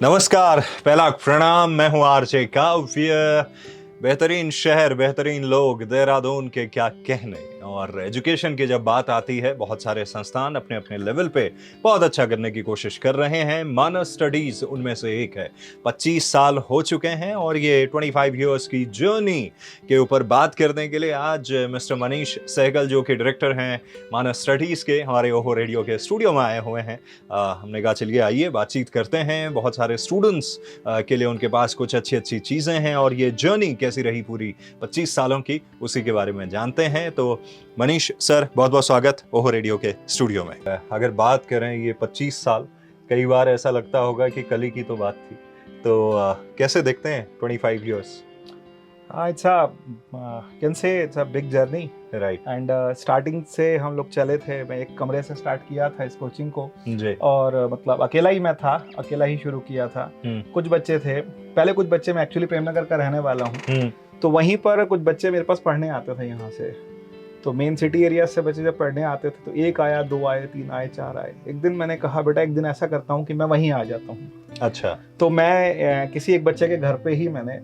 नमस्कार, पहला प्रणाम। मैं हूं आरजे काव्य। बेहतरीन शहर, बेहतरीन लोग, देहरादून के क्या कहने। और एजुकेशन की जब बात आती है, बहुत सारे संस्थान अपने अपने लेवल पे बहुत अच्छा करने की कोशिश कर रहे हैं। मानस स्टडीज उनमें से एक है। 25 साल हो चुके हैं और ये 25 इयर्स की जर्नी के ऊपर बात करने के लिए आज मिस्टर मनीष सहगल, जो कि डायरेक्टर हैं मानस स्टडीज के, हमारे ओहो रेडियो के स्टूडियो में आए हुए हैं। हमने कहा चलिए आइए बातचीत करते हैं। बहुत सारे स्टूडेंट्स के लिए उनके पास कुछ अच्छी अच्छी चीज़ें हैं और ये जर्नी कैसी रही पूरी 25 सालों की, उसी के बारे में जानते हैं। तो मनीष सर, बहुत बहुत स्वागत ओहो रेडियो के स्टूडियो में। अगर बात करें ये 25 साल, कई बार ऐसा लगता होगा कि कल ही की तो बात थी। तो कैसे देखते हैं 25 years? It's a can say it's a big journey. Right. And starting से हम लोग चले थे। मैं एक कमरे से स्टार्ट किया था इस कोचिंग को जी। और मतलब अकेला ही मैं था, अकेला ही शुरू किया था। कुछ बच्चे थे, पहले कुछ बच्चे, मैं एक्चुअली प्रेमनगर का रहने वाला हूँ, तो वहीं पर कुछ बच्चे मेरे पास पढ़ने आते थे यहाँ से। तो मेन सिटी एरिया से बच्चे जब पढ़ने आते थे तो एक आया, दो आए, तीन आए, चार आए। एक दिन मैंने कहा बेटा एक दिन ऐसा करता हूँ कि मैं वहीं आ जाता हूँ। अच्छा। तो मैं किसी एक बच्चे के घर पे ही मैंने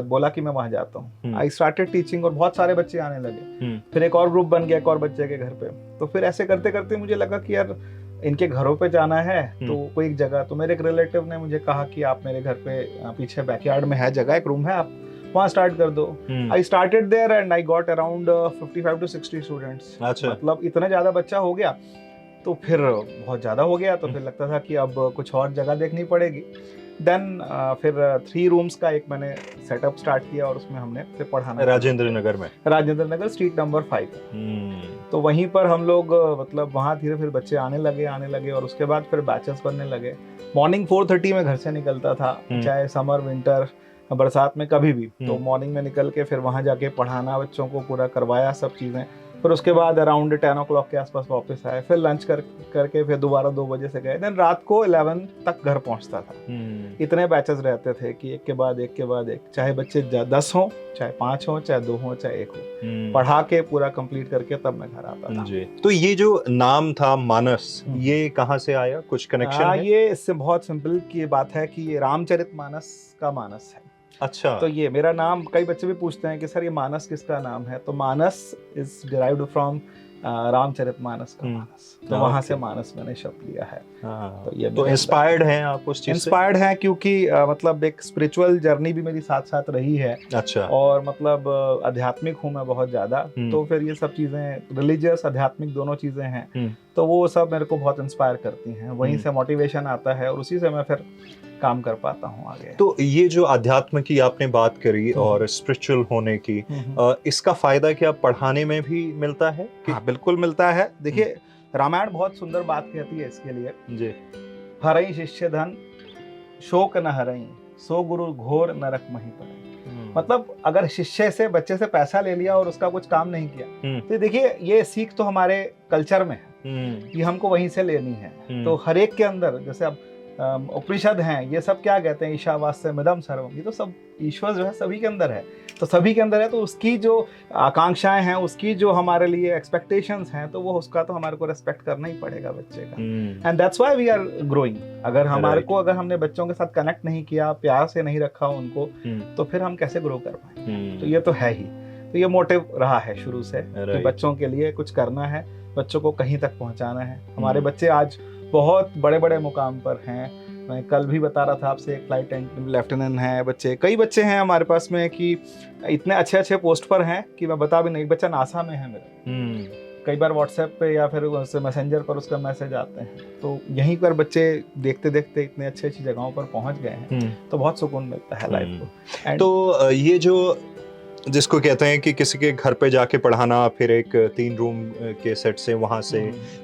बोला कि मैं वहां जाता हूँ। आई स्टार्टेड टीचिंग और बहुत सारे बच्चे आने लगे। फिर एक और ग्रुप बन गया एक और बच्चे के घर पे। तो फिर ऐसे करते करते मुझे लगा कि यार इनके घरों पे जाना है तो कोई एक जगह, तो मेरे एक रिलेटिव ने मुझे कहा कि आप मेरे घर पे पीछे बैकयार्ड में है जगह, एक रूम है, आप वहाँ स्टार्ट कर दो। I started there and I got around 55 to 60 students. मतलब इतना ज्यादा बच्चा हो गया तो फिर बहुत ज्यादा हो गया, तो फिर लगता था कि अब कुछ और जगह देखनी पड़ेगी। देन फिर 3 रूम्स का एक मैंने सेटअप स्टार्ट किया और उसमें हमने फिर पढ़ाना। राजेंद्र नगर में, राजेंद्र नगर स्ट्रीट नंबर 5। तो वहीं पर हम लोग मतलब वहाँ धीरे फिर बच्चे आने लगे और उसके बाद फिर बैचेस बनने लगे। मॉर्निंग 4:30 में घर से निकलता था, चाहे समर विंटर बरसात में कभी भी। तो मॉर्निंग में निकल के फिर वहाँ जाके पढ़ाना, बच्चों को पूरा करवाया सब चीज़ें। फिर उसके बाद अराउंड 10 o'clock के आसपास वापस आए, फिर लंच करके फिर दोबारा 2 बजे से गए। देन रात को 11 तक घर पहुंचता था। इतने बैचेस रहते थे कि एक के बाद एक, चाहे बच्चे 10 हों, चाहे 5 हों, चाहे 2 हों, चाहे 1 हो, पढ़ा के पूरा कंप्लीट करके तब मैं घर आता था। जी। तो ये जो नाम था मानस, ये कहाँ से आया? कुछ कनेक्शन है? ये इससे बहुत सिंपल की बात है कि ये रामचरितमानस का मानस है। अच्छा। तो ये मेरा नाम, कई बच्चे भी पूछते हैं कि सर ये मानस किसका नाम है, तो मानस इज डिराइव्ड फ्रॉम रामचरितमानस का मानस। तो वहां से मानस मैंने शब्द लिया है। तो ये तो इंस्पायर्ड हैं आप उस चीज से? इंस्पायर्ड हैं क्योंकि मतलब एक स्पिरिचुअल जर्नी भी मेरी साथ साथ रही है। अच्छा। और मतलब आध्यात्मिक हूँ मैं बहुत ज्यादा। तो फिर ये सब चीजें, रिलीजियस आध्यात्मिक दोनों चीजें हैं, तो वो सब मेरे को बहुत इंस्पायर करती हैं। वहीं से मोटिवेशन आता है और उसी से मैं फिर काम कर पाता हूँ आगे। तो ये जो अध्यात्म की आपने बात करी और स्पिरिचुअल होने की, इसका फायदा क्या पढ़ाने में भी मिलता है? हाँ, बिल्कुल मिलता है। देखिए रामायण बहुत सुंदर बात कहती है इसके लिए जी। हरई शिष्य धन शोक न हरई, सो गुरु घोर नरक मही पड़े। मतलब अगर शिष्य से, बच्चे से पैसा ले लिया और उसका कुछ काम नहीं किया, तो देखिए ये सीख तो हमारे कल्चर में है, ये हमको वहीं से लेनी है। तो हर एक के अंदर, जैसे अब उपनिषद हैं, ये सब क्या कहते हैं, ईशावास्य मिदम सर्वम, ये तो सब ईश्वर जो है सभी के अंदर है। तो सभी के अंदर है, तो उसकी जो आकांक्षाएं हैं, उसकी जो हमारे लिए एक्सपेक्टेशंस हैं, तो वो उसका तो हमारे को रेस्पेक्ट करना ही पड़ेगा बच्चे का। And that's why we are growing. अगर हमारे को, अगर हमने बच्चों के साथ कनेक्ट नहीं किया, प्यार से नहीं रखा उनको, तो फिर हम कैसे ग्रो कर पाएंगे? तो ये तो है ही। तो ये मोटिव रहा है शुरू से कि बच्चों के लिए कुछ करना है, बच्चों को कहीं तक पहुंचाना है। हमारे बच्चे आज बहुत बड़े बड़े मुकाम पर हैं। मैं कल भी बता रहा था आपसे, एक फ्लाइट लेफ्टिनेंट हैं बच्चे, कई बच्चे हैं हमारे पास में कि इतने अच्छे अच्छे पोस्ट पर हैं कि मैं बता भी नहीं। एक बच्चा नासा में है मेरा, कई बार व्हाट्सएप पे या फिर मैसेंजर पर उसका मैसेज आते हैं। तो यहीं पर बच्चे देखते देखते इतने अच्छी अच्छी जगहों पर पहुंच गए हैं, तो बहुत सुकून मिलता है लाइफ को। तो ये जो जिसको कहते हैं कि किसी के घर पे जाके पढ़ाना, फिर एक 3 रूम के सेट से वहाँ से,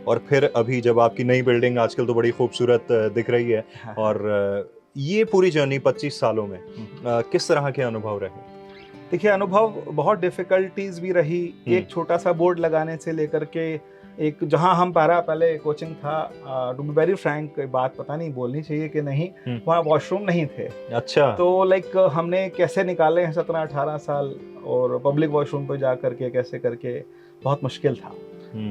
और फिर अभी जब आपकी नई बिल्डिंग आजकल तो बड़ी खूबसूरत दिख रही है, और ये पूरी जर्नी 25 सालों में किस तरह के अनुभव रहे? देखिए अनुभव बहुत डिफिकल्टीज भी रही। एक छोटा सा बोर्ड लगाने से लेकर के एक, जहाँ हम पहले कोचिंग था, टू बी वेरी फ्रैंक, बात पता नहीं बोलनी चाहिए कि नहीं, वहाँ वॉशरूम नहीं थे। अच्छा। तो लाइक हमने कैसे निकाले हैं 17-18 साल, और पब्लिक वॉशरूम पे जा करके कैसे करके बहुत मुश्किल था।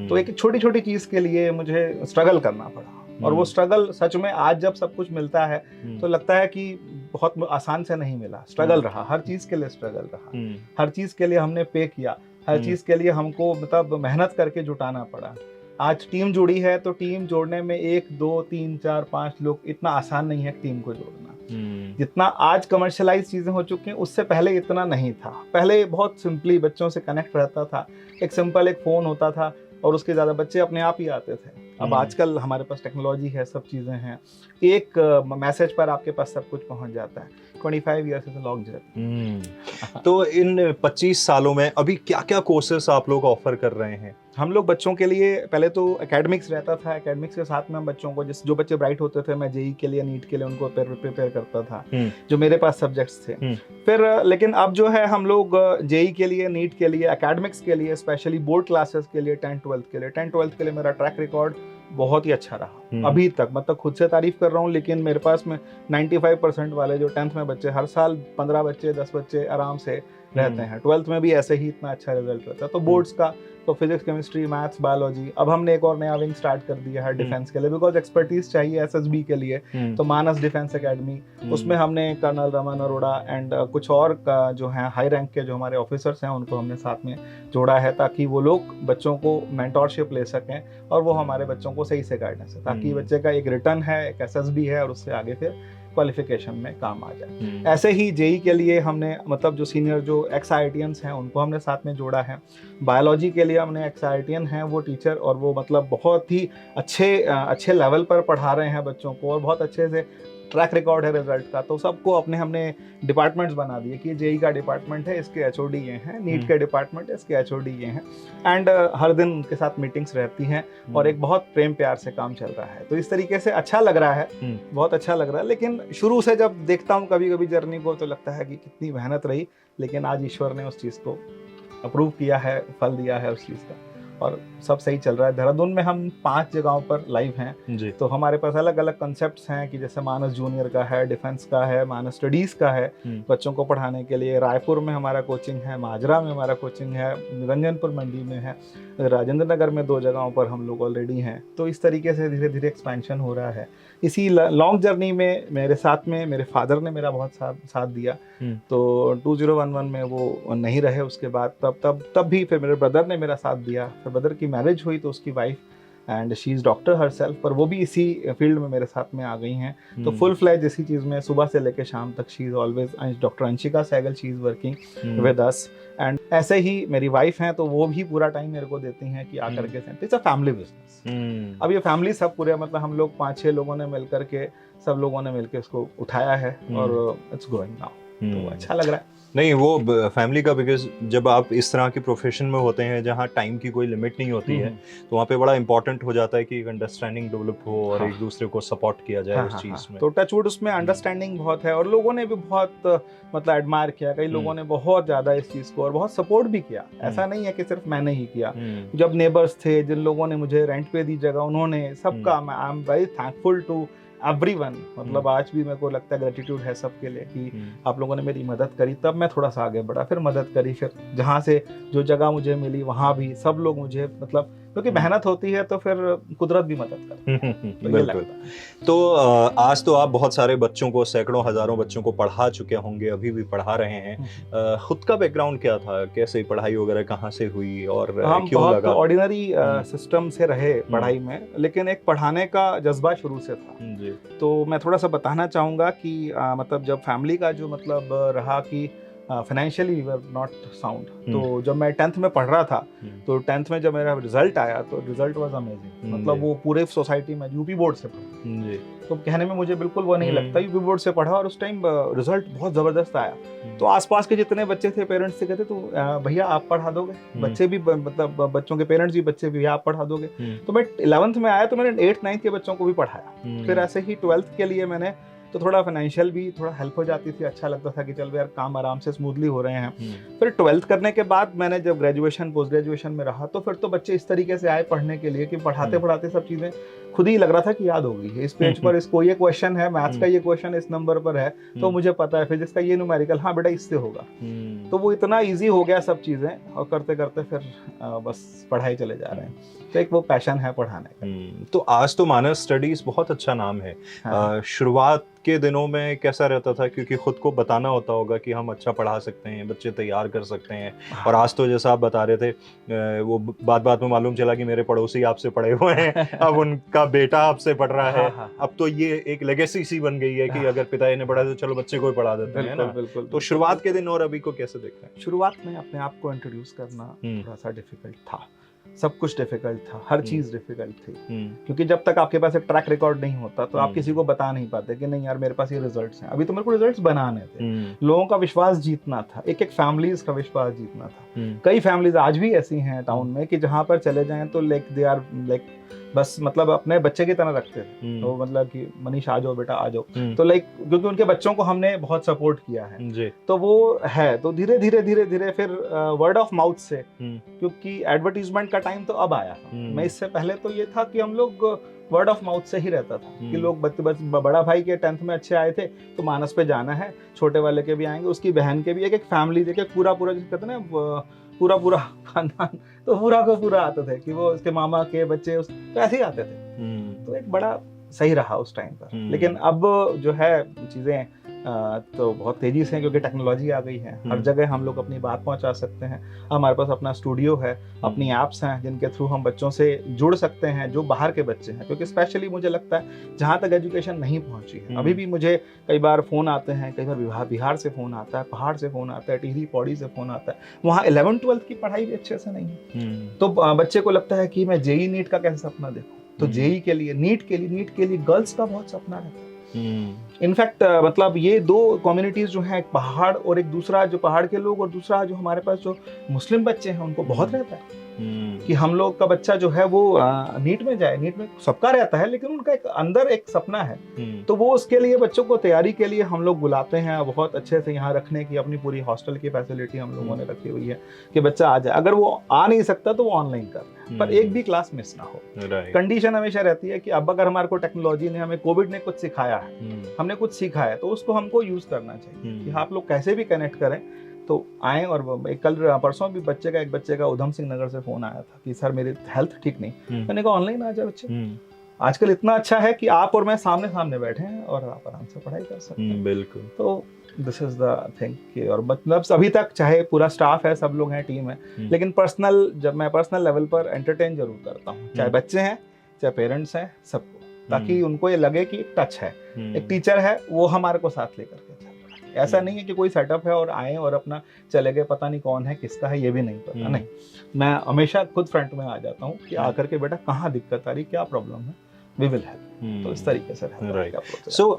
तो एक छोटी छोटी चीज़ के लिए मुझे स्ट्रगल करना पड़ा। और वो स्ट्रगल सच में आज जब सब कुछ मिलता है तो लगता है कि बहुत आसान से नहीं मिला, स्ट्रगल रहा, हर चीज के लिए स्ट्रगल रहा, हर चीज के लिए हमने पे किया, हर चीज के लिए हमको मतलब मेहनत करके जुटाना पड़ा। आज टीम जुड़ी है तो टीम जोड़ने में 1 2 3 4 5 लोग, इतना आसान नहीं है टीम को जोड़ना। जितना आज कमर्शियलाइज चीजें हो चुकी हैं उससे पहले इतना नहीं था। पहले बहुत सिंपली बच्चों से कनेक्ट रहता था, एक सिंपल एक फोन होता था और उसके ज्यादा बच्चे अपने आप ही आते थे। अब आजकल हमारे पास टेक्नोलॉजी है, सब चीजें हैं, एक मैसेज पर आपके पास सब कुछ पहुंच जाता है। 25 years is a long journey. तो इन 25 सालों में अभी क्या क्या कोर्सेस आप लोग ऑफर कर रहे हैं? हम लोग बच्चों के लिए पहले तो एकेडमिक्स रहता था, एकेडमिक्स के साथ में हम बच्चों को जो बच्चे ब्राइट होते थे मैं जेई के लिए, नीट के लिए उनको प्रिपेयर करता था, जो मेरे पास सब्जेक्ट्स थे। फिर लेकिन अब जो है हम लोग जेई के लिए, नीट के लिए, एकेडमिक्स के लिए, स्पेशली बोर्ड क्लासेस के लिए, 10th 12th के लिए, 10th 12th के लिए मेरा ट्रैक रिकॉर्ड बहुत ही अच्छा रहा अभी तक। मतलब खुद से तारीफ कर रहा हूँ, लेकिन मेरे पास में 95% वाले जो 10th में बच्चे, हर साल 15 बच्चे 10 बच्चे आराम से रहते हैं। 12th में भी ऐसे ही इतना अच्छा रिजल्ट रहता है। तो बोर्ड्स का तो फिजिक्स, केमिस्ट्री, मैथ्स, बायोलॉजी, अब हमने एक और नया विंग स्टार्ट कर दिया है डिफेंस के लिए, बिकॉज एक्सपर्टीज चाहिए एसएसबी के लिए। तो मानस डिफेंस एकेडमी, उसमें हमने कर्नल रमन अरोड़ा एंड कुछ और का जो है हाई रैंक के जो हमारे ऑफिसर्स हैं उनको हमने साथ में जोड़ा है, ताकि वो लोग बच्चों को मेंटोरशिप ले सकें और वो हमारे बच्चों को सही से गाइडेंस है, ताकि बच्चे का एक रिटर्न है, एक एसएसबी है और उससे आगे फिर क्वालिफिकेशन में काम आ जाए। ऐसे ही जेई के लिए हमने मतलब जो सीनियर जो एक्स आईआईटीएंस हैं उनको हमने साथ में जोड़ा है। बायोलॉजी के लिए हमने एक्स आईआईटीएन हैं वो टीचर, और वो मतलब बहुत ही अच्छे लेवल पर पढ़ा रहे हैं बच्चों को और बहुत अच्छे से ट्रैक रिकॉर्ड है रिजल्ट का। तो सबको हमने डिपार्टमेंट्स बना दिए कि जेई का डिपार्टमेंट है, इसके एचओडी ये हैं, नीट के डिपार्टमेंट है, इसके एचओडी ये हैं, एंड हर दिन उनके साथ मीटिंग्स रहती हैं और एक बहुत प्रेम प्यार से काम चल रहा है। तो इस तरीके से अच्छा लग रहा है, बहुत अच्छा लग रहा है। लेकिन शुरू से जब देखता हूँ कभी कभी जर्नी को तो लगता है कि कितनी मेहनत रही, लेकिन आज ईश्वर ने उस चीज़ को अप्रूव किया है, फल दिया है उस चीज़ का, और सब सही चल रहा है। देहरादून में हम 5 जगहों पर लाइव हैं जी। तो हमारे पास अलग अलग कंसेप्ट्स हैं कि जैसे मानस जूनियर का है, डिफेंस का है, मानस स्टडीज का है बच्चों को पढ़ाने के लिए। रायपुर में हमारा कोचिंग है, माजरा में हमारा कोचिंग है, निरंजनपुर मंडी में है, राजेंद्र नगर में 2 जगहों पर हम लोग ऑलरेडी हैं। तो इस तरीके से धीरे धीरे एक्सपेंशन हो रहा है। इसी लॉन्ग जर्नी में मेरे साथ में मेरे फादर ने मेरा बहुत साथ दिया। तो 2011 में वो नहीं रहे, उसके बाद तब भी फिर मेरे ब्रदर ने मेरा साथ दिया। फिर ब्रदर की मैरिज हुई तो उसकी wife and she is doctor herself, पर वो भी इसी फील्ड में मेरे साथ में आ गई हैं। तो फुल फ्लैज इसी चीज़ में सुबह से लेकर शाम तक she is always, doctor Anshika Sehgal, she is working with us. And ऐसे ही मेरी वाइफ हैं तो वो भी पूरा टाइम मेरे को देती हैं कि आकर के centre, it's a family business. अब ये फैमिली सब पूरे मतलब हम लोग 5-6 लोगों ने मिलकर के, सब लोगों ने मिलकर इसको उठाया है और इट्स ग्रोइंग नाउ। तो अच्छा लग रहा है। नहीं, वो फैमिली का, बिकॉज जब आप इस तरह के प्रोफेशन में होते हैं जहाँ टाइम की कोई लिमिट नहीं होती है, तो वहाँ पे बड़ा इंपॉर्टेंट हो जाता है कि एक अंडरस्टैंडिंग डेवलप हो और एक दूसरे को सपोर्ट किया जाए उस चीज़ में। तो टचवुड उसमें अंडरस्टैंडिंग बहुत है और लोगों ने भी बहुत मतलब एडमायर किया, कई लोगों ने बहुत ज़्यादा इस चीज़ को और बहुत सपोर्ट भी किया। ऐसा नहीं है कि सिर्फ मैंने ही किया, जब नेबर्स थे, जिन लोगों ने मुझे रेंट पे दी जगह, उन्होंने सबका, I am very thankful to everyone. मतलब आज भी मेरे को लगता है ग्रेटिट्यूड है सबके लिए कि आप लोगों ने मेरी मदद करी, तब मैं थोड़ा सा आगे बढ़ा, फिर मदद करी, फिर जहाँ से जो जगह मुझे मिली वहाँ भी सब लोग मुझे, मतलब क्योंकि मेहनत होती है तो फिर कुदरत भी मदद करती है। बिल्कुल। तो आज तो आप बहुत सारे बच्चों को, सैकड़ों हजारों बच्चों को पढ़ा चुके होंगे, अभी भी पढ़ा रहे हैं। खुद का बैकग्राउंड क्या था, कैसे पढ़ाई वगैरह कहाँ से हुई और हम क्यों बहुत लगा? ऑर्डिनरी सिस्टम से रहे पढ़ाई में, लेकिन एक पढ़ाने का जज्बा शुरू से था जी। तो मैं थोड़ा सा बताना चाहूँगा कि मतलब जब फैमिली का जो मतलब रहा कि financially we were not sound, तो जब मैं 10th में पढ़ रहा था तो 10th में जब मेरा रिजल्ट आया तो रिजल्ट वाज अमेजिंग। मतलब वो पूरे सोसाइटी में यूपी बोर्ड से पढ़ा, तो कहने में मुझे बिल्कुल वो नहीं लगता, यूपी बोर्ड से पढ़ा और उस टाइम रिजल्ट बहुत ज़बरदस्त आया। तो आसपास के जितने बच्चे थे पेरेंट्स से कहते तो भैया आप पढ़ा दोगे, बच्चे भी मतलब बच्चों के पेरेंट्स भी, बच्चे भी, भैया आप पढ़ा दोगे। तो मैं 11th में आया तो मैंने 8th 9th के बच्चों को भी पढ़ाया। फिर ऐसे ही 12th के लिए मैंने, तो थोड़ा फाइनेंशियल भी थोड़ा हेल्प हो जाती थी, अच्छा लगता था कि चल यार काम आराम से स्मूथली हो रहे हैं। फिर 12th करने के बाद मैंने जब ग्रेजुएशन पोस्ट ग्रेजुएशन में रहा तो फिर तो बच्चे इस तरीके से आए पढ़ने के लिए कि पढ़ाते पढ़ाते सब चीज़ें खुद ही लग रहा था कि याद होगी, इस पेज पर इसको ये क्वेश्चन है, मैथ्स का ये क्वेश्चन इस नंबर पर है तो मुझे पता है, फिजिक्स का ये न्यूमेरिकल, हाँ बेटा इससे होगा। तो वो इतना इजी हो गया सब चीजें, और करते करते फिर बस पढ़ाई चले जा रहे हैं। तो एक वो पैशन है पढ़ाने का। तो आज तो मानस स्टडीज बहुत अच्छा नाम है। हाँ। शुरुआत के दिनों में कैसा रहता था, क्योंकि खुद को बताना होता होगा कि हम अच्छा पढ़ा सकते हैं, बच्चे तैयार कर सकते हैं, और आज तो जैसा आप बता रहे थे वो बात बात में मालूम चला कि मेरे पड़ोसी आपसे पढ़े हुए हैं, अब उनका बेटा आपसे पढ़ रहा है। अब तो ये एक लेगेसी सी बन गई है कि अगर पिताजी ने पढ़ा तो चलो बच्चे को ही पढ़ा देते हैं ना। बिल्कुल। तो शुरुआत के दिन और अभी को कैसे देखते हैं? शुरुआत में अपने आप को इंट्रोड्यूस करना थोड़ा सा डिफिकल्ट था, सब कुछ डिफिकल्ट था, हर चीज डिफिकल्ट थी, क्योंकि जब तक आपके पास एक ट्रैक रिकॉर्ड नहीं होता तो आप किसी को बता नहीं पाते कि नहीं यार मेरे पास ये रिजल्ट्स हैं। अभी तो मेरे को रिजल्ट्स बनाने थे, लोगों का विश्वास जीतना था, एक एक फैमिलीज का विश्वास जीतना था। कई फैमिलीज आज भी ऐसी हैं टाउन में कि जहां पर चले जाएं तो दे आर बस मतलब अपने बच्चे की तरह रखते थे। तो मतलब कि मनीष आ जाओ बेटा आ जाओ, तो क्योंकि उनके बच्चों को हमने बहुत सपोर्ट किया है जी। तो वो है, तो धीरे धीरे फिर वर्ड ऑफ माउथ से, क्योंकि एडवर्टीजमेंट का टाइम तो अब आया। मैं इससे पहले तो ये था कि हम लोग वर्ड ऑफ माउथ से ही रहता था कि लोग बड़ा भाई के 10th में अच्छे आए थे तो मानस पे जाना है, छोटे वाले के भी आएंगे, उसकी बहन के भी, एक फैमिली देखे पूरा जिसे कहते हैं ना पूरा खानदान, तो पूरा को पूरा आते थे कि वो उसके मामा के बच्चे तो ऐसे ही आते थे। तो एक बड़ा सही रहा उस टाइम पर। लेकिन अब जो है चीजें तो बहुत तेजी से, क्योंकि टेक्नोलॉजी आ गई है, हर जगह हम लोग अपनी बात पहुंचा सकते हैं। हमारे पास अपना स्टूडियो है, अपनी ऐप्स हैं जिनके थ्रू हम बच्चों से जुड़ सकते हैं जो बाहर के बच्चे हैं, क्योंकि स्पेशली मुझे लगता है जहां तक एजुकेशन नहीं पहुंची है, अभी भी मुझे कई बार फोन आते हैं, कई बार बिहार से फोन आता है, पहाड़ से फोन आता है, टिहरी पौड़ी से फोन आता है, वहाँ 11th-12th की पढ़ाई भी अच्छे से नहीं है। तो बच्चे को लगता है कि मैं जेई नीट का कैसे सपना देखूं, तो जेई के लिए, नीट के लिए गर्ल्स का बहुत सपना रहता है। इनफैक्ट मतलब ये दो कम्युनिटीज जो हैं, एक पहाड़ और एक दूसरा जो पहाड़ के लोग, और दूसरा जो हमारे पास जो मुस्लिम बच्चे हैं, उनको बहुत रहता है कि हम लोग का बच्चा जो है वो नीट में जाए। नीट में सबका रहता है, लेकिन उनका एक अंदर एक सपना है, तो वो उसके लिए बच्चों को तैयारी के लिए हम लोग बुलाते हैं बहुत अच्छे से यहाँ रखने की, अपनी पूरी हॉस्टल की फैसिलिटी हम लोगों ने रखी हुई है कि बच्चा आ जाए। अगर वो आ नहीं सकता तो वो ऑनलाइन कर, पर एक भी क्लास मिस ना हो। कंडीशन हमेशा रहती है कि अब अगर हमारे को टेक्नोलॉजी ने, हमें कोविड ने कुछ सिखाया है, हमने कुछ सीखा है, तो उसको हमको यूज करना चाहिए कि आप लोग कैसे भी कनेक्ट करें। तो आए, और कल परसों भी एक बच्चे का उधम सिंह नगर से फोन आया था कि सर मेरी हेल्थ ठीक नहीं, मैंने कहा ऑनलाइन आ जाए बच्चे। आजकल इतना अच्छा है कि आप और मैं सामने सामने बैठे हैं और आप आराम से पढ़ाई कर सकते हैं। बिल्कुल। तो दिस इज द थिंग। और मतलब अभी तक चाहे पूरा स्टाफ है, सब लोग हैं, टीम है, लेकिन जब मैं पर्सनल लेवल पर एंटरटेन जरूर करता हूँ, चाहे बच्चे हैं चाहे पेरेंट्स हैं, सबको, ताकि उनको ये लगे कि टच है, एक टीचर है, वो हमारे को साथ लेकर के चल रहा है। ऐसा नहीं है कि कोई सेटअप है और आए और अपना चले गए, पता नहीं कौन है किसका है ये भी नहीं पता। नहीं, मैं हमेशा खुद फ्रंट में आ जाता हूँ कि आकर के बेटा कहाँ दिक्कत आ रही, क्या प्रॉब्लम है, वी विल हेल्प। तो इस तरीके से राइट। सो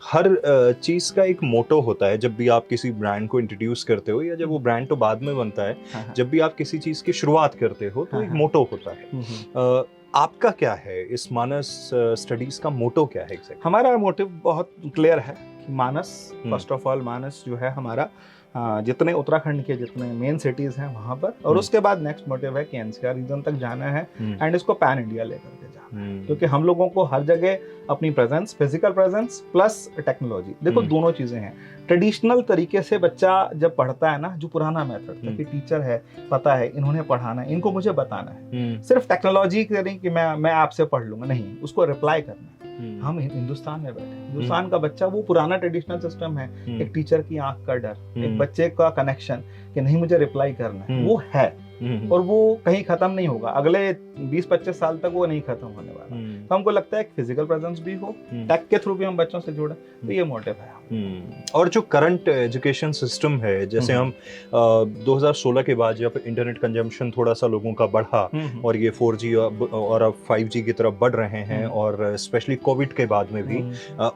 हर चीज का एक मोटो होता है। जब भी आप किसी ब्रांड को इंट्रोड्यूस करते हो, या जब वो ब्रांड तो बाद में बनता है, जब भी आप किसी चीज की शुरुआत करते हो तो एक मोटो होता है। आपका क्या है, इस मानस स्टडीज का मोटो क्या है एग्जैक्ट? हमारा मोटिव बहुत क्लियर है कि मानस, फर्स्ट ऑफ ऑल मानस जो है हमारा जितने उत्तराखंड के जितने मेन सिटीज हैं वहां पर, और उसके बाद नेक्स्ट मोटिव है कि एनसीआर रीजन तक जाना है एंड इसको पैन इंडिया लेकर के जाना है, क्योंकि हम लोगों को हर जगह अपनी presence, physical presence plus technology, देखो दोनों चीजें हैं। ट्रेडिशनल तरीके से बच्चा जब पढ़ता है ना, जो पुराना मेथड था कि टीचर है, पता है, इन्होंने पढ़ाना है, इनको मुझे बताना है, सिर्फ टेक्नोलॉजी करें कि मैं आपसे पढ़ लूंगा, नहीं, उसको रिप्लाई करना है। हम हिंदुस्तान में बैठे, हिंदुस्तान का बच्चा, वो पुराना ट्रेडिशनल सिस्टम है, एक टीचर की आंख का डर, एक बच्चे का कनेक्शन कि नहीं मुझे रिप्लाई करना है, वो है, और वो कहीं खत्म नहीं होगा, अगले 20-25 साल तक वो नहीं खत्म होने वाला। तो हमको लगता है कि फिजिकल प्रेजेंस भी हो, टेक के थ्रू भी हम बच्चों से जुड़े, तो ये मोटिव है। और जो करंट एजुकेशन सिस्टम है, जैसे हम 2016 के बाद जब इंटरनेट कंजम्पशन थोड़ा सा लोगों का बढ़ा और ये 4G और अब 5G की तरफ बढ़ रहे हैं, और स्पेशली कोविड के बाद में भी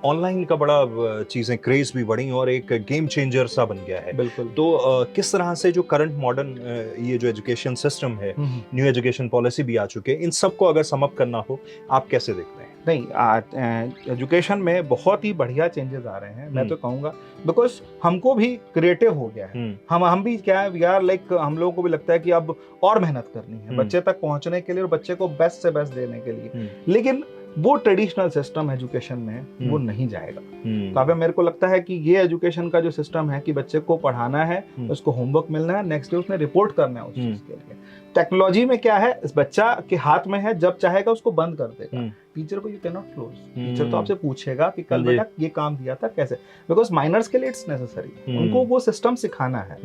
ऑनलाइन का बड़ा चीजें क्रेज भी बढ़ी और एक गेम चेंजर सा बन गया है। बिल्कुल। तो किस तरह से जो करंट मॉडर्न ये जो एजुकेशन सिस्टम है, न्यू एजुकेशन पॉलिसी भी आ चुके हैं, इन सबको अगर सम अप करना हो, आप कैसे देखते हैं? नहीं, एजुकेशन में बहुत ही बढ़िया चेंजेस आ रहे हैं, मैं तो कहूँगा, बिकॉज हमको भी क्रिएटिव हो गया है। हम भी क्या है, वी आर लाइक, हम लोगों को भी लगता है कि अब और मेहनत करनी है बच्चे तक पहुंचने के लिए और बच्चे को बेस्ट से बेस्ट देने के लिए। लेकिन वो ट्रेडिशनल सिस्टम एजुकेशन में वो नहीं जाएगा। तो अगर मेरे को लगता है कि ये एजुकेशन का जो सिस्टम है कि बच्चे को पढ़ाना है, उसको होमवर्क मिलना है, नेक्स्ट डे उसने रिपोर्ट करना है उस चीज के लिए। टेक्नोलॉजी में क्या है, इस बच्चा के हाथ में है, जब चाहेगा उसको बंद कर देगा। टीचर को you can not close. Teacher तो आपसे पूछेगा कि कल बेटा ये काम दिया था कैसे, बिकॉज माइनर्स के लिए इट्स नेसेसरी। उनको वो सिस्टम सिखाना है।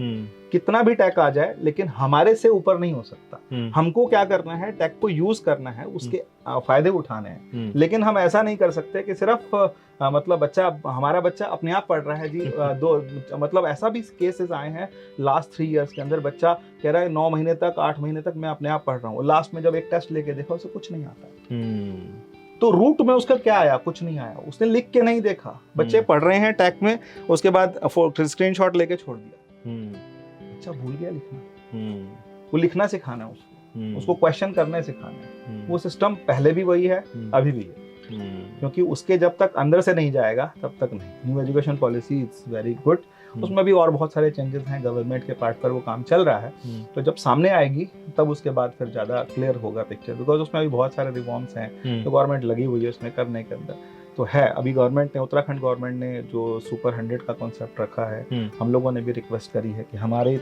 कितना भी टेक आ जाए लेकिन हमारे से ऊपर नहीं हो सकता। हमको क्या करना है, टेक को यूज करना है, उसके फायदे उठाने हैं। लेकिन हम ऐसा नहीं कर सकते कि सिर्फ मतलब हमारा बच्चा अपने आप पढ़ रहा है जी। मतलब ऐसा भी केसेस आए हैं लास्ट 3 इयर्स के अंदर, बच्चा कह रहा है 9 महीने तक 8 महीने तक मैं अपने आप पढ़ रहा हूँ। लास्ट में जब एक टेस्ट लेके देखा उसे कुछ नहीं आता। तो रूट में उसका क्या आया, कुछ नहीं आया, उसने लिख के नहीं देखा। बच्चे पढ़ रहे हैं टैग में, उसके बाद स्क्रीनशॉट लेके छोड़ दिया। बच्चा भूल गया लिखना। वो लिखना सिखाना है उसको क्वेश्चन करने सिखाना है। वो सिस्टम पहले भी वही है, अभी भी है। क्योंकि उसके जब तक अंदर से नहीं जाएगा तब तक नहीं। New education policy it's very good, उसमें भी और बहुत सारे चेंजेस हैं, गवर्नमेंट के पार्ट पर वो काम चल रहा है। तो जब सामने आएगी तब उसके बाद फिर ज्यादा क्लियर होगा पिक्चर, बिकॉज उसमें भी बहुत सारे रिफॉर्म्स हैं तो गवर्नमेंट लगी हुई है उसमें करने के अंदर। तो है अभी गवर्नमेंट ने, उत्तराखंड गवर्नमेंट ने जो सुपर 100 का कॉन्सेप्ट रखा है, हम लोगों ने भी रिक्वेस्ट करी है कि हमारे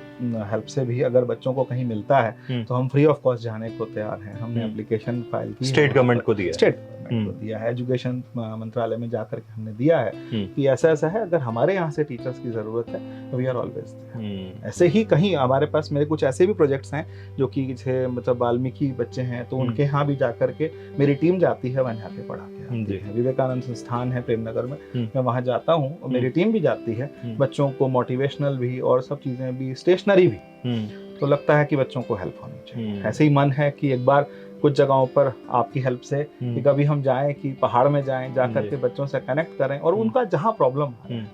हेल्प से भी अगर बच्चों को कहीं मिलता है तो हम फ्री ऑफ कॉस्ट जाने को तैयार हैं। हमने एप्लीकेशन फाइल की, स्टेट गवर्नमेंट को दिया है, एजुकेशन मंत्रालय में जाकर के हमने दिया है कि ऐसा ऐसा है, अगर हमारे यहाँ से टीचर्स की जरूरत है तो वी आर ऑलवेज। ऐसे ही कहीं हमारे पास मेरे कुछ ऐसे भी प्रोजेक्ट्स हैं जो कि मतलब वाल्मीकि बच्चे हैं तो उनके यहाँ भी जाकर के मेरी टीम जाती है, वहाँ पे पढ़ा के। विवेकानंद संस्थान है प्रेमनगर में, मैं वहाँ जाता हूँ और मेरी टीम भी जाती है। बच्चों को मोटिवेशनल भी और सब चीजें भी, स्टेशनरी भी। तो लगता है कि बच्चों को हेल्प होनी चाहिए। ऐसे ही मन है कि एक बार कुछ जगहों पर आपकी हेल्प से कि कभी हम जाएं, कि पहाड़ में जाएं, जाकर के बच्चों से कनेक्ट करें और उनका जहां प्रॉब्लम है,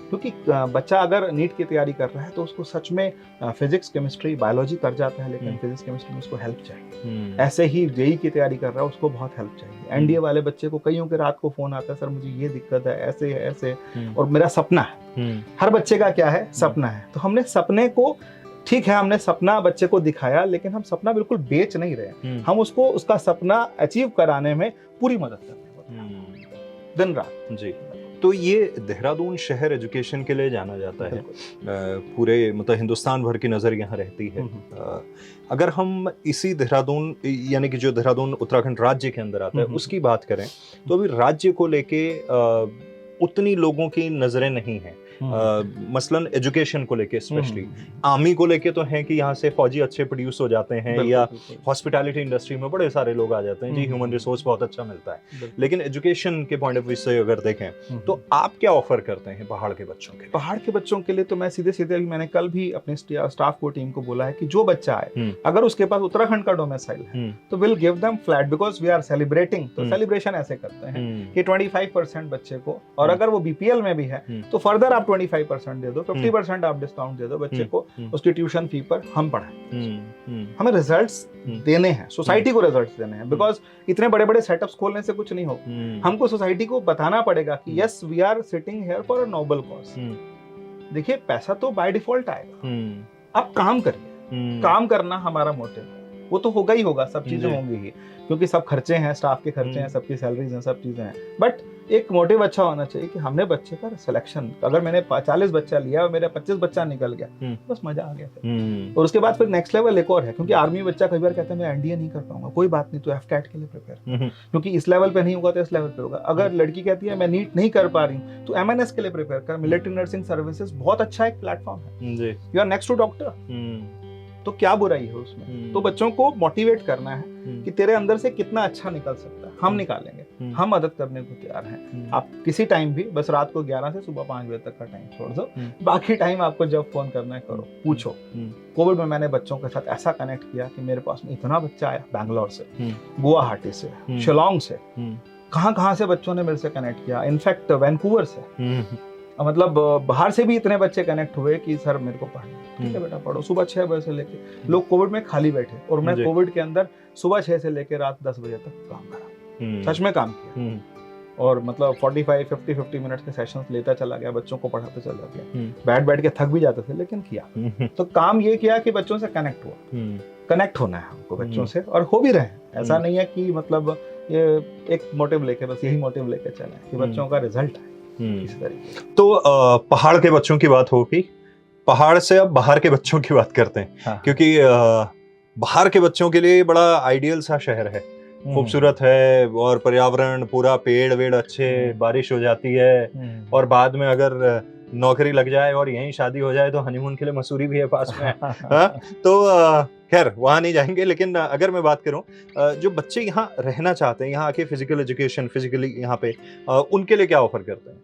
क्योंकि बच्चा अगर नीट की तैयारी कर रहा है तो उसको सच में फिजिक्स केमिस्ट्री बायोलॉजी कर जाता है, लेकिन फिजिक्स केमिस्ट्री में उसको हेल्प चाहिए। ऐसे ही जेई की तैयारी कर रहा है, उसको बहुत हेल्प चाहिए। एनडीए वाले बच्चे को कईयों के रात को फोन आता है, सर मुझे ये दिक्कत है, ऐसे है ऐसे, और मेरा सपना है। हर बच्चे का क्या है, सपना है। तो हमने सपने को, ठीक है हमने सपना बच्चे को दिखाया, लेकिन हम सपना बिल्कुल बेच नहीं रहे। हम उसको उसका सपना अचीव कराने में पूरी मदद करते हैं दिन रात जी। तो ये देहरादून शहर एजुकेशन के लिए जाना जाता है, पूरे मतलब हिंदुस्तान भर की नज़र यहाँ रहती है। अगर हम इसी देहरादून, यानी कि जो देहरादून उत्तराखंड राज्य के अंदर आता है, उसकी बात करें तो अभी राज्य को लेके उतनी लोगों की नज़रें नहीं हैं। मसलन एजुकेशन को लेके, स्पेशली आर्मी को लेके तो है कि यहाँ से फौजी अच्छे प्रोड्यूस हो जाते हैं, या हॉस्पिटैलिटी इंडस्ट्री में बड़े सारे लोग आ जाते हैं जी, ह्यूमन रिसोर्स बहुत अच्छा मिलता है। लेकिन एजुकेशन के पॉइंट ऑफ व्यू से अगर देखें तो आप क्या ऑफर करते हैं पहाड़ के बच्चों के? पहाड़ के बच्चों के लिए तो मैं सीधे सीधे, मैंने कल भी अपने स्टाफ को, टीम को बोला है कि जो बच्चा आए अगर उसके पास उत्तराखंड का डोमिसाइल है तो will give them flat, because we are celebrating. तो सेलिब्रेशन ऐसे करते हैं कि 25% बच्चे को, और अगर वो बीपीएल में भी है तो फर्दर आप 25% दे दो, 50% आप डिस्काउंट दे दो बच्चे को, उसकी ट्यूशन फी पर हम पढ़ाएं। हमें रिजल्ट्स देने हैं, सोसाइटी को रिजल्ट्स देने हैं, बिकॉज इतने बड़े बड़े सेटअप्स खोलने से कुछ नहीं होगा। हमको सोसाइटी को बताना पड़ेगा कि yes we are sitting here for a noble cause. देखिए पैसा तो बाय डिफॉल्ट आएगा, आप काम करिए। काम करना हमारा मोटिव है, वो तो होगा ही होगा, सब चीजें होंगी ही, क्योंकि सब खर्चे हैं, स्टाफ के खर्चे हैं, सबकी सैलरीज हैं, सब चीजें हैं। बट एक मोटिव अच्छा होना चाहिए कि हमने बच्चे का सिलेक्शन, अगर मैंने 40 बच्चा लिया और मेरा 25 बच्चा निकल गया, बस मजा आ गया। और उसके बाद फिर नेक्स्ट लेवल एक और है, क्योंकि आर्मी बच्चा कई बार कहता है मैं एनडीए नहीं कर पाऊंगा, कोई बात नहीं, तो एफकैट के लिए प्रिपेयर, क्योंकि इस लेवल पे नहीं होगा तो इस लेवल पे होगा। अगर लड़की कहती है मैं नीट नहीं कर पा रही हूँ तो एमएनएस के लिए प्रिपेयर कर, मिलिट्री नर्सिंग सर्विसेज बहुत अच्छा एक प्लेटफॉर्म है, you are next to doctor, तो क्या बुराई है उसमें। तो बच्चों को मोटिवेट करना है कि तेरे अंदर से कितना अच्छा निकल सकता है, हम निकालेंगे, हम मदद करने को तैयार हैं। आप किसी टाइम भी, बस रात को 11 से सुबह 5 बजे तक का टाइम छोड़ दो, बाकी टाइम आपको जब फोन करना है करो, पूछो। कोविड में मैंने बच्चों के साथ ऐसा कनेक्ट किया कि मेरे पास में इतना बच्चा आया, बैंगलोर से, गुवाहाटी से, शिलोंग से, कहाँ से बच्चों ने मेरे से कनेक्ट किया, इनफैक्ट वैंकूवर से, मतलब बाहर से भी इतने बच्चे कनेक्ट हुए कि सर मेरे को पढ़ना, ठीक है बेटा पढ़ो। सुबह 6 बजे से लेके, लोग कोविड में खाली बैठे, और मैं कोविड के अंदर सुबह 6 से लेके रात 10 बजे तक काम करा, सच में काम किया। और मतलब 45-50 मिनट के सेशंस लेता चला गया, बच्चों को पढ़ाते चला गया, बैठ के थक भी जाते थे, लेकिन किया। तो काम ये किया कि बच्चों से कनेक्ट हुआ, कनेक्ट होना है हमको बच्चों से, और हो भी रहे हैं। ऐसा नहीं है कि मतलब ये एक मोटिव लेके, बस यही मोटिव लेके चले कि बच्चों का रिजल्ट है इस तरीके से। तो पहाड़ के बच्चों की बात होगी, पहाड़ से अब बाहर के बच्चों की बात करते हैं। हाँ। क्योंकि बाहर के बच्चों के लिए बड़ा आइडियल सा शहर है, खूबसूरत है, और पर्यावरण पूरा, पेड़ वेड़ अच्छे, बारिश हो जाती है, और बाद में अगर नौकरी लग जाए और यहीं शादी हो जाए तो हनीमून के लिए मसूरी भी है पास में। हाँ? तो खैर वहां नहीं जाएंगे, लेकिन अगर मैं बात करूं जो बच्चे यहाँ रहना चाहते हैं, यहाँ आके फिजिकल एजुकेशन, फिजिकली यहाँ पे उनके लिए क्या ऑफर करते हैं?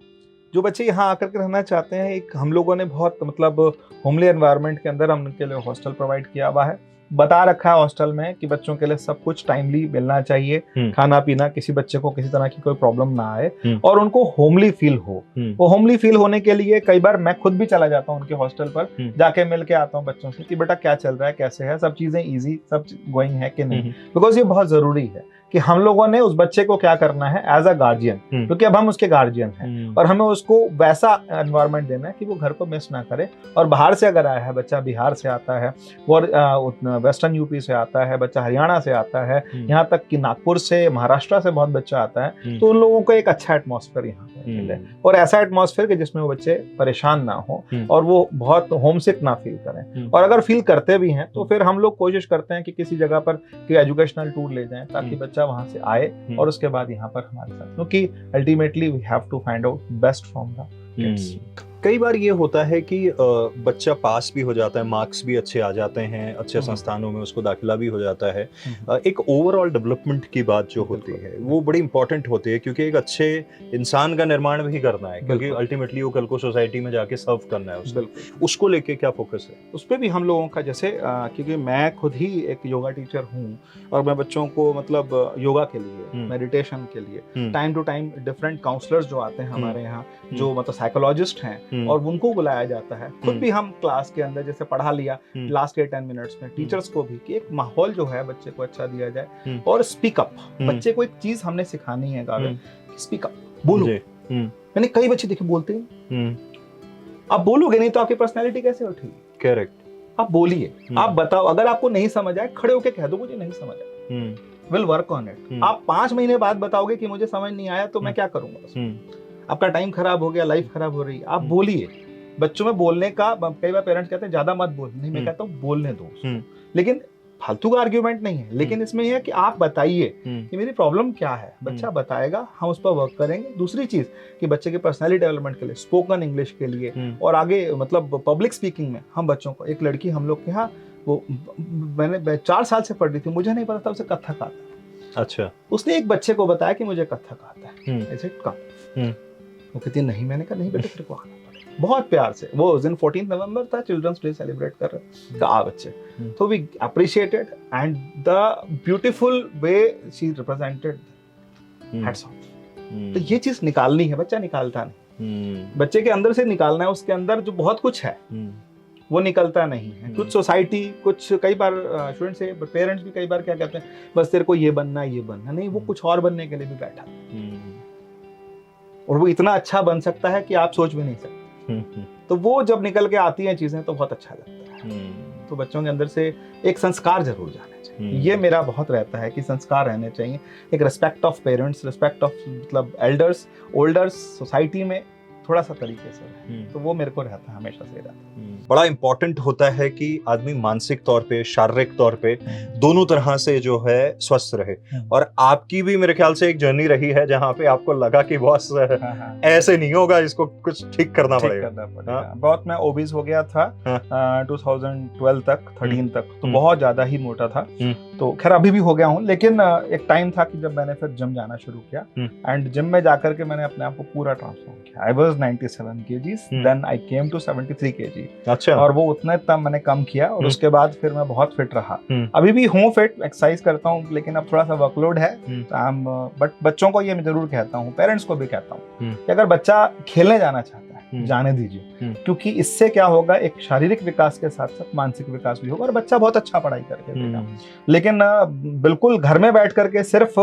जो बच्चे यहाँ आकर के रहना चाहते हैं, एक हम लोगों ने बहुत मतलब होमली एनवायरनमेंट के अंदर हम उनके लिए हॉस्टल प्रोवाइड किया हुआ है। बता रखा है हॉस्टल में कि बच्चों के लिए सब कुछ टाइमली मिलना चाहिए, खाना पीना, किसी बच्चे को किसी तरह की कोई प्रॉब्लम ना आए और उनको होमली फील हो। वो होमली फील होने के लिए कई बार मैं खुद भी चला जाता हूँ उनके हॉस्टल पर, जाके मिल के आता हूँ बच्चों से कि बेटा क्या चल रहा है, कैसे है, सब चीजें इजी, सब गोइंग है कि नहीं, बिकॉज ये बहुत जरूरी है कि हम लोगों ने उस बच्चे को क्या करना है एज अ गार्जियन, क्योंकि अब हम उसके गार्जियन हैं और हमें उसको वैसा एनवायरनमेंट देना है कि वो घर को मिस ना करे। और बाहर से अगर आया है बच्चा, बिहार से आता है और वेस्टर्न यूपी से आता है बच्चा, हरियाणा से आता है, यहाँ तक कि नागपुर से, महाराष्ट्र से बहुत बच्चा आता है, तो उन लोगों को एक अच्छा एटमॉस्फेयर यहाँ पर मिले और ऐसा एटमॉस्फेयर कि जिसमें वो बच्चे परेशान ना हो और वो बहुत होमसिक ना फील करें। और अगर फील करते भी हैं तो फिर हम लोग कोशिश करते हैं कि किसी जगह पर एजुकेशनल टूर ले जाएं ताकि बच्चा वहां से आए और उसके बाद यहाँ पर हमारे साथ, क्योंकि ultimately we have to find out best from the kids. कई बार ये होता है कि बच्चा पास भी हो जाता है, मार्क्स भी अच्छे आ जाते हैं, अच्छे संस्थानों में उसको दाखिला भी हो जाता है, एक ओवरऑल डेवलपमेंट की बात जो होती है वो बड़ी इंपॉर्टेंट होती है, क्योंकि एक अच्छे इंसान का निर्माण भी करना है, क्योंकि अल्टीमेटली वो कल को सोसाइटी में जाके सर्व करना है उसको लेके क्या फोकस है? उस पर भी हम लोगों का जैसे क्योंकि मैं खुद ही एक योगा टीचर हूँ और मैं बच्चों को मतलब योगा के लिए, मेडिटेशन के लिए time to time different counsellors जो आते हैं हमारे यहाँ, जो मतलब साइकोलॉजिस्ट हैं, और उनको बुलाया जाता है। खुद भी हम क्लास के अंदर जैसे पढ़ा लिया लास्ट के 10 मिनट्स में, टीचर्स को भी कि एक माहौल जो है बच्चे को अच्छा दिया जाए। और स्पीक अप, बच्चे को एक चीज हमने सिखानी है गावे, स्पीक अप, बोलो। मैंने कई बच्चे देखे बोलते हैं, आप बोलोगे नहीं तो आपकी पर्सनैलिटी कैसे उठेगी? करेक्ट, आप बोलिए, आप बताओ, अगर आपको नहीं समझ आए खड़े होके कह दो मुझे नहीं समझ आया, विल वर्क ऑन इट। आप 5 महीने बाद बताओगे कि मुझे समझ नहीं आया तो मैं क्या करूंगा? आपका टाइम खराब हो गया, लाइफ खराब हो रही है। आप बोलिए। बच्चों में बोलने का, कई बार पेरेंट्स कहते हैं ज्यादा मत बोल, नहीं मैं कहता हूँ बोलने दो, लेकिन फालतू का आर्ग्यूमेंट नहीं है, लेकिन इसमें यह है कि आप बताइए कि मेरी प्रॉब्लम क्या है, बच्चा बताएगा, हम उस पर वर्क करेंगे। दूसरी चीज कि बच्चे के पर्सनैलिटी डेवलपमेंट के लिए, स्पोकन इंग्लिश के लिए और आगे मतलब पब्लिक स्पीकिंग में हम बच्चों को, एक लड़की हम लोग के यहाँ, वो मैंने 4 साल से पढ़ रही थी, मुझे नहीं पता था उसे कथक आता है। अच्छा, उसने एक बच्चे को बताया कि मुझे कथक आता है, ऐसे कम, वो कहती नहीं, मैंने कहा नहीं बेटा तेरे को आना पड़ेगा। बहुत प्यार से, वो उस दिन 14 नवंबर था, चिल्ड्रंस डे सेलिब्रेट कर रहे थे, आ बच्चे, तो we appreciated and the beautiful way she represented, hats off. तो ये चीज निकालनी है, बच्चा निकालता नहीं, बच्चे के अंदर से निकालना है, उसके अंदर जो बहुत कुछ है वो निकलता नहीं है। कुछ सोसाइटी, कुछ कई बार स्टूडेंट्स से पेरेंट्स भी कई बार क्या कहते हैं, बस तेरे को ये बनना है, ये बनना नहीं, वो कुछ और बनने के लिए भी बैठा और वो इतना अच्छा बन सकता है कि आप सोच भी नहीं सकते। तो वो जब निकल के आती हैं चीजें तो बहुत अच्छा लगता है। तो बच्चों के अंदर से एक संस्कार जरूर जाने चाहिए, ये मेरा बहुत रहता है कि संस्कार रहने चाहिए, एक respect of parents, respect of मतलब एल्डर्स, ओल्डर्स, सोसाइटी में थोड़ा सा तरीके से, तो वो मेरे को रहता है, हमेशा से रहता है। बड़ा इंपॉर्टेंट होता है कि आदमी मानसिक तौर पे, शारीरिक तौर पे, दोनों तरह से जो है स्वस्थ रहे। और आपकी भी मेरे ख्याल से एक जर्नी रही है जहाँ पे आपको लगा कि बॉस ऐसे नहीं होगा, इसको कुछ ठीक करना पड़ेगा। बहुत मैं ओबीज हो गया था 2012 तक, 13 तक, तो बहुत ज्यादा ही मोटा था। तो खैर अभी भी हो गया हूँ, लेकिन एक टाइम था कि जब मैंने फिर जिम जाना शुरू किया एंड जिम में जाकर के मैंने अपने आप को पूरा ट्रांसफॉर्म किया। I was 97 kgs, then I came to 73 kg। अच्छा। और वो उतना तब मैंने कम किया और उसके बाद फिर मैं बहुत फिट रहा। अभी भी हूँ फिट, एक्सरसाइज करता हूँ, लेकिन अब थोड़ा सा वर्कलोड है। बट बच्चों को ये मैं जरूर कहता हूँ, पेरेंट्स को भी कहता हूँ कि अगर बच्चा खेलने जाना चाहता है, जाने दीजिए, क्योंकि इससे क्या होगा, एक शारीरिक विकास के साथ साथ मानसिक विकास भी होगा और बच्चा बहुत अच्छा पढ़ाई करके देगा। लेकिन बिल्कुल घर में बैठ करके, सिर्फ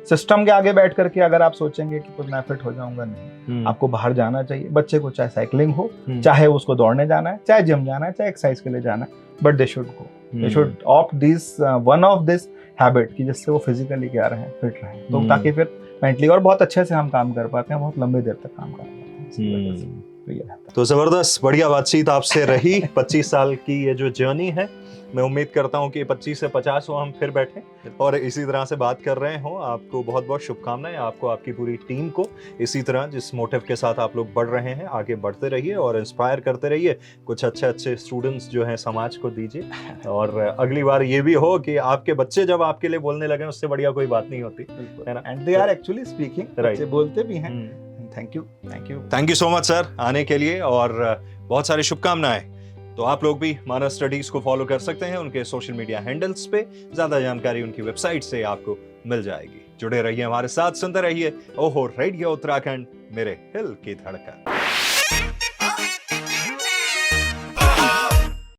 सिस्टम के आगे बैठ करके अगर आप सोचेंगे कि कुछ मैं फिट हो जाऊंगा, नहीं, आपको बाहर जाना चाहिए। बच्चे को चाहे साइकिलिंग हो, चाहे उसको दौड़ने जाना है, चाहे जिम जाना है, चाहे एक्सरसाइज के लिए जाना है, but they should go. They should opt this one of this habit कि जिससे वो फिजिकली क्या रहे, फिट रहे, तो ताकि फिर मेंटली और बहुत अच्छे से हम काम कर पाते हैं, बहुत लंबे देर तक काम कर पाते हैं। तो ये रहता है। तो जबरदस्त बढ़िया बातचीत आपसे रही। 25 साल की ये जो जर्नी है, मैं उम्मीद करता हूँ कि 25 से 50 हो हम फिर बैठे और इसी तरह से बात कर रहे हो। आपको बहुत बहुत शुभकामनाएं, आपको, आपकी पूरी टीम को। इसी तरह जिस मोटिव के साथ आप लोग बढ़ रहे हैं, आगे बढ़ते रहिए और इंस्पायर करते रहिए। कुछ अच्छे अच्छे स्टूडेंट्स जो हैं समाज को दीजिए, और अगली बार ये भी हो कि आपके बच्चे जब आपके लिए बोलने लगे, उससे बढ़िया कोई बात नहीं होती, है ना। And they are actually speaking, बच्चे बोलते भी हैं। Thank you, thank you, thank you so much sir आने के लिए, और बहुत सारी शुभकामनाएं। तो आप लोग भी मानस स्टडीज को फॉलो कर सकते हैं उनके सोशल मीडिया हैंडल्स पे। ज्यादा जानकारी उनकी वेबसाइट से आपको मिल जाएगी। जुड़े रहिए हमारे साथ, सुनते रहिए ओहो रेडियो उत्तराखंड, मेरे दिल की धड़कन।